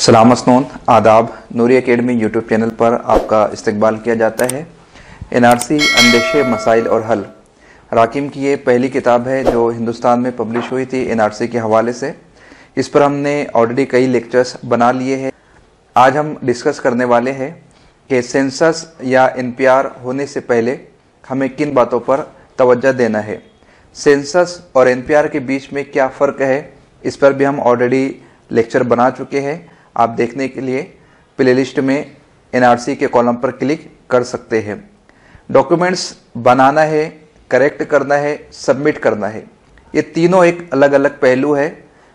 सलाम अस्नोन आदाब। नूरी academy YouTube channel पर आपका इस्तकबाल किया जाता है। एनआरसी अंदेशे मसाइल और हल राकिम की ये पहली किताब है जो हिंदुस्तान में पब्लिश हुई थी एनआरसी के हवाले से। इस पर हमने ऑलरेडी कई लेक्चर्स बना लिए हैं। आज हम डिस्कस करने वाले हैं कि सेंसस या एनपीआर होने से पहले हमें किन बातों पर तवज्जो देना है। सेंसस और एनपीआर के बीच में क्या फ़र्क है, इस पर भी हम ऑलरेडी लेक्चर बना चुके हैं। आप देखने के लिए प्लेलिस्ट में एनआरसी के कॉलम पर क्लिक कर सकते हैं। डॉक्यूमेंट्स बनाना है, करेक्ट करना है, सबमिट करना है, ये तीनों एक अलग अलग पहलू है।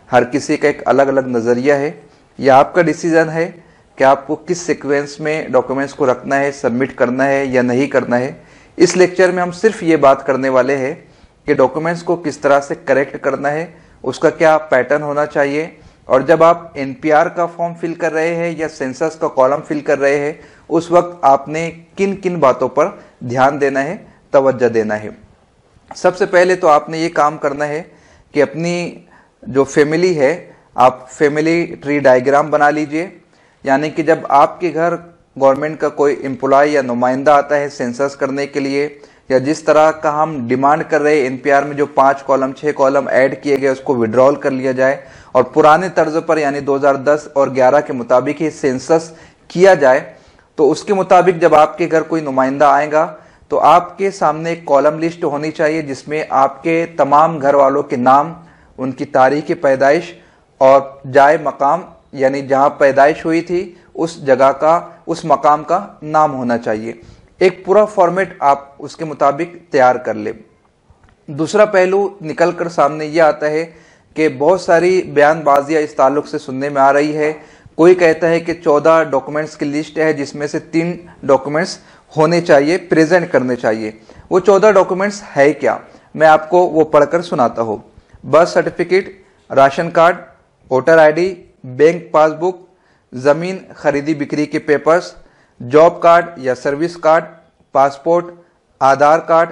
हर किसी का एक अलग अलग नज़रिया है। यह आपका डिसीजन है कि आपको किस सीक्वेंस में डॉक्यूमेंट्स को रखना है, सबमिट करना है या नहीं करना है। इस लेक्चर में हम सिर्फ ये बात करने वाले हैं कि डॉक्यूमेंट्स को किस तरह से करेक्ट करना है, उसका क्या पैटर्न होना चाहिए, और जब आप एनपीआर का फॉर्म फिल कर रहे हैं या सेंसस का कॉलम फिल कर रहे हैं उस वक्त आपने किन किन बातों पर ध्यान देना है, तवज्जो देना है। सबसे पहले तो आपने ये काम करना है कि अपनी जो फैमिली है आप फैमिली ट्री डायग्राम बना लीजिए। यानी कि जब आपके घर गवर्नमेंट का कोई एम्प्लॉय या नुमाइंदा आता है सेंसस करने के लिए, या जिस तरह का हम डिमांड कर रहे हैं एनपीआर में जो 5 कॉलम 6 कॉलम ऐड किए गए उसको विड्रॉल कर लिया जाए और पुराने तर्ज पर यानी 2010 और 11 के मुताबिक ही सेंसस किया जाए, तो उसके मुताबिक जब आपके घर कोई नुमाइंदा आएगा तो आपके सामने एक कॉलम लिस्ट होनी चाहिए जिसमें आपके तमाम घर वालों के नाम, उनकी तारीख पैदाइश और जाए मकाम यानी जहां पैदाइश हुई थी उस जगह का, उस मकाम का नाम होना चाहिए। एक पूरा फॉर्मेट आप उसके मुताबिक तैयार कर ले। दूसरा पहलू निकल कर सामने यह आता है कि बहुत सारी बयानबाजियां इस ताल्लुक से सुनने में आ रही है। कोई कहता है कि 14 डॉक्यूमेंट्स की लिस्ट है जिसमें से 3 डॉक्यूमेंट्स होने चाहिए, प्रेजेंट करने चाहिए। वो 14 डॉक्यूमेंट्स है क्या, मैं आपको वो पढ़कर सुनाता हूँ। Birth certificate, ration card, voter ID, bank passbook, जमीन खरीदी बिक्री के पेपर्स, जॉब कार्ड या service card, passport, Aadhaar card,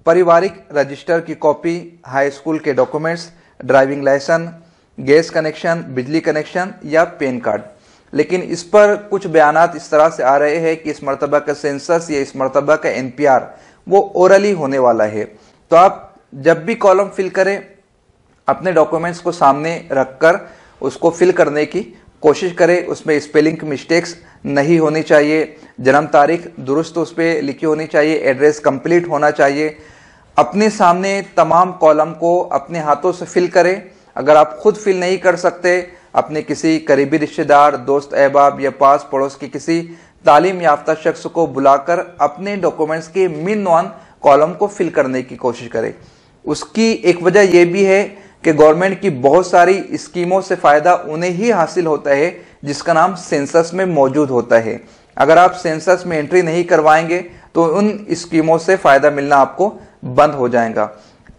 पारिवारिक रजिस्टर की कॉपी, हाई स्कूल के documents, driving licence, gas connection, बिजली कनेक्शन या पैन कार्ड। लेकिन इस पर कुछ बयानात इस तरह से आ रहे हैं कि इस मरतबा का सेंसस या इस मरतबा का एनपीआर वो ओरली होने वाला है। तो आप जब भी कॉलम फिल करें अपने डॉक्यूमेंट्स को सामने रखकर उसको फिल करने की कोशिश करें। उसमें स्पेलिंग मिस्टेक्स नहीं होनी चाहिए, जन्म तारीख दुरुस्त उस पर लिखी होनी चाहिए, एड्रेस कंप्लीट होना चाहिए। अपने सामने तमाम कॉलम को अपने हाथों से फिल करें। अगर आप खुद फिल नहीं कर सकते, अपने किसी करीबी रिश्तेदार, दोस्त अहबाब या पास पड़ोस के किसी तालीम याफ्ता शख्स को बुलाकर अपने डॉक्यूमेंट्स के मेन वन कॉलम को फिल करने की कोशिश करें। उसकी एक वजह यह भी है कि गवर्नमेंट की बहुत सारी स्कीमों से फायदा उन्हें ही हासिल होता है जिसका नाम सेंसस में मौजूद होता है। अगर आप सेंसस में एंट्री नहीं करवाएंगे तो उन स्कीमों से फायदा मिलना आपको बंद हो जाएगा।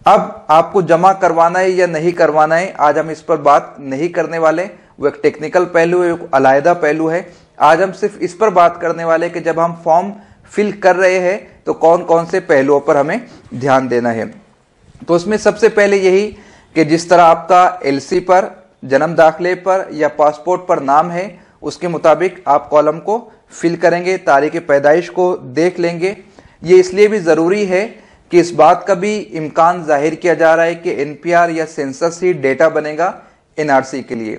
अब आपको जमा करवाना है या नहीं करवाना है, आज हम इस पर बात नहीं करने वाले। वो एक टेक्निकल पहलू है, एक अलग पहलू है। आज हम सिर्फ इस पर बात करने वाले कि जब हम फॉर्म फिल कर रहे हैं तो कौन कौन से पहलुओं पर हमें ध्यान देना है। तो उसमें सबसे पहले यही कि जिस तरह आपका एलसी पर, जन्म दाखिले पर या पासपोर्ट पर नाम है उसके मुताबिक आप कॉलम को फिल करेंगे, तारीख पैदाइश को देख लेंगे। ये इसलिए भी ज़रूरी है कि इस बात का भी इम्कान जाहिर किया जा रहा है कि एनपीआर या सेंसस ही डेटा बनेगा एनआरसी के लिए।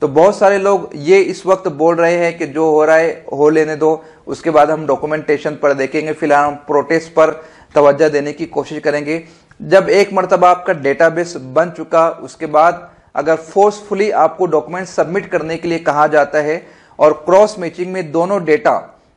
तो बहुत सारे लोग ये इस वक्त बोल रहे हैं कि जो हो रहा है हो लेने दो, उसके बाद हम डॉक्यूमेंटेशन पर देखेंगे, फिलहाल हम प्रोटेस्ट पर तवज्जो देने की कोशिश करेंगे। जब एक मरतबा आपका डेटाबेस बन चुका उसके बाद अगर फोर्सफुली आपको डॉक्यूमेंट सबमिट करने के लिए कहा जाता है और क्रॉस मैचिंग में दोनों डेटा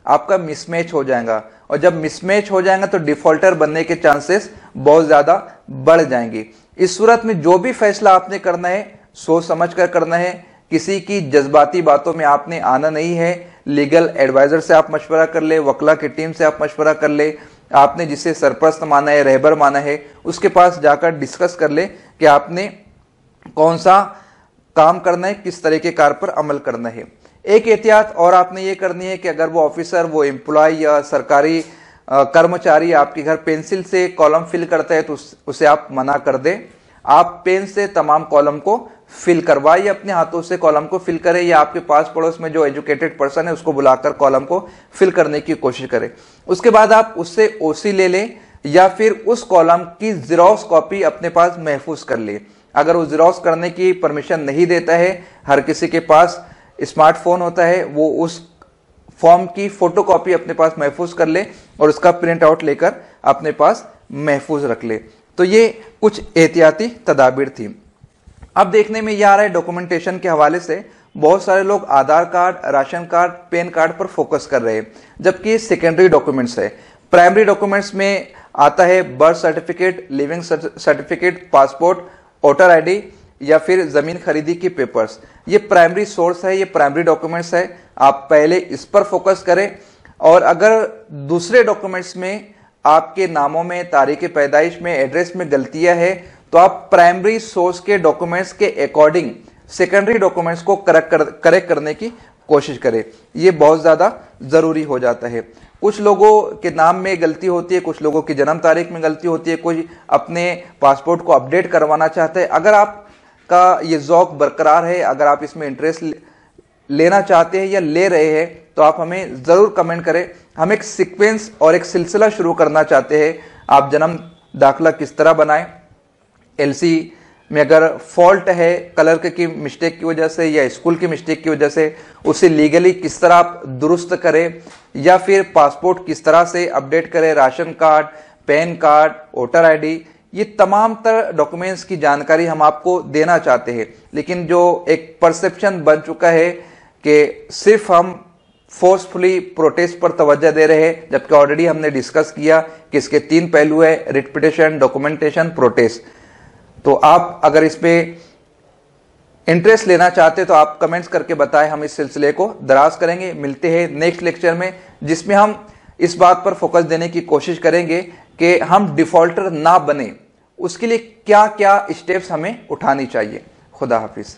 आपका मिसमैच हो जाएगा, और जब मिसमैच हो जाएगा तो डिफॉल्टर बनने के चांसेस बहुत ज्यादा बढ़ जाएंगे। इस सूरत में जो भी फैसला आपने करना है सोच समझ कर करना है। किसी की जज्बाती बातों में आपने आना नहीं है। लीगल एडवाइजर से आप मशवरा कर ले, वकला की टीम से आप मशवरा कर ले, आपने जिसे सरपरस्त माना है, रहबर माना है, उसके पास जाकर डिस्कस कर ले कि आपने कौन सा काम करना है, किस तरह के कार पर अमल करना है। एक एहतियात और आपने ये करनी है कि अगर वो ऑफिसर, वो एम्प्लॉय या सरकारी कर्मचारी आपके घर पेंसिल से कॉलम फिल करता है तो उसे आप मना कर दें। आप पेन से तमाम कॉलम को फिल करवाइए, अपने हाथों से कॉलम को फिल करें, या आपके पास पड़ोस में जो एजुकेटेड पर्सन है उसको बुलाकर कॉलम को फिल करने की कोशिश करें। उसके बाद आप उससे ओसी ले लें या फिर उस कॉलम की जेरॉक्स कॉपी अपने पास महफूज कर ले। अगर वो जेरॉक्स करने की परमिशन नहीं देता है, हर किसी के पास स्मार्टफोन होता है, वो उस फॉर्म की फोटोकॉपी अपने पास महफूज कर ले और उसका प्रिंट आउट लेकर अपने पास महफूज रख ले। तो ये कुछ एहतियाती तदाबीर थी। अब देखने में यह आ रहा है डॉक्यूमेंटेशन के हवाले से बहुत सारे लोग Aadhaar card, ration card, PAN card पर फोकस कर रहे हैं, जबकि सेकेंडरी डॉक्यूमेंट्स है। प्राइमरी डॉक्यूमेंट्स में आता है birth certificate, living certificate, passport, voter ID या फिर जमीन खरीदी की पेपर्स। ये प्राइमरी सोर्स है, ये प्राइमरी डॉक्यूमेंट्स है। आप पहले इस पर फोकस करें, और अगर दूसरे डॉक्यूमेंट्स में आपके नामों में, तारीख पैदाइश में, एड्रेस में गलतियां है, तो आप प्राइमरी सोर्स के डॉक्यूमेंट्स के अकॉर्डिंग सेकेंडरी डॉक्यूमेंट्स को करेक्ट करने की कोशिश करें। ये बहुत ज्यादा जरूरी हो जाता है। कुछ लोगों के नाम में गलती होती है, कुछ लोगों की जन्म तारीख में गलती होती है, कोई अपने पासपोर्ट को अपडेट करवाना चाहता है। अगर आपका ये ज़ौक बरकरार है, अगर आप इसमें इंटरेस्ट लेना चाहते हैं या ले रहे हैं, तो आप हमें जरूर कमेंट करें। हम एक सीक्वेंस और एक सिलसिला शुरू करना चाहते हैं। आप जन्म दाखिला किस तरह बनाएं, एलसी में अगर फॉल्ट है कलर की मिस्टेक की वजह से या स्कूल की मिस्टेक की वजह से, उसे लीगली किस तरह आप दुरुस्त करें, या फिर पासपोर्ट किस तरह से अपडेट करें, ration card, PAN card, voter ID, ये तमाम तरह डॉक्यूमेंट्स की जानकारी हम आपको देना चाहते हैं। लेकिन जो एक परसेप्शन बन चुका है कि सिर्फ हम फोर्सफुली प्रोटेस्ट पर तवज्जो दे रहे हैं, जबकि ऑलरेडी हमने डिस्कस किया कि इसके 3 पहलू है, रिट पिटिशन, डॉक्यूमेंटेशन, प्रोटेस्ट। तो आप अगर इस पे इंटरेस्ट लेना चाहते तो आप कमेंट्स करके बताएं, हम इस सिलसिले को दराज करेंगे। मिलते हैं नेक्स्ट लेक्चर में, जिसमें हम इस बात पर फोकस देने की कोशिश करेंगे कि हम डिफॉल्टर ना बने, उसके लिए क्या क्या स्टेप्स हमें उठानी चाहिए। खुदा हाफिज।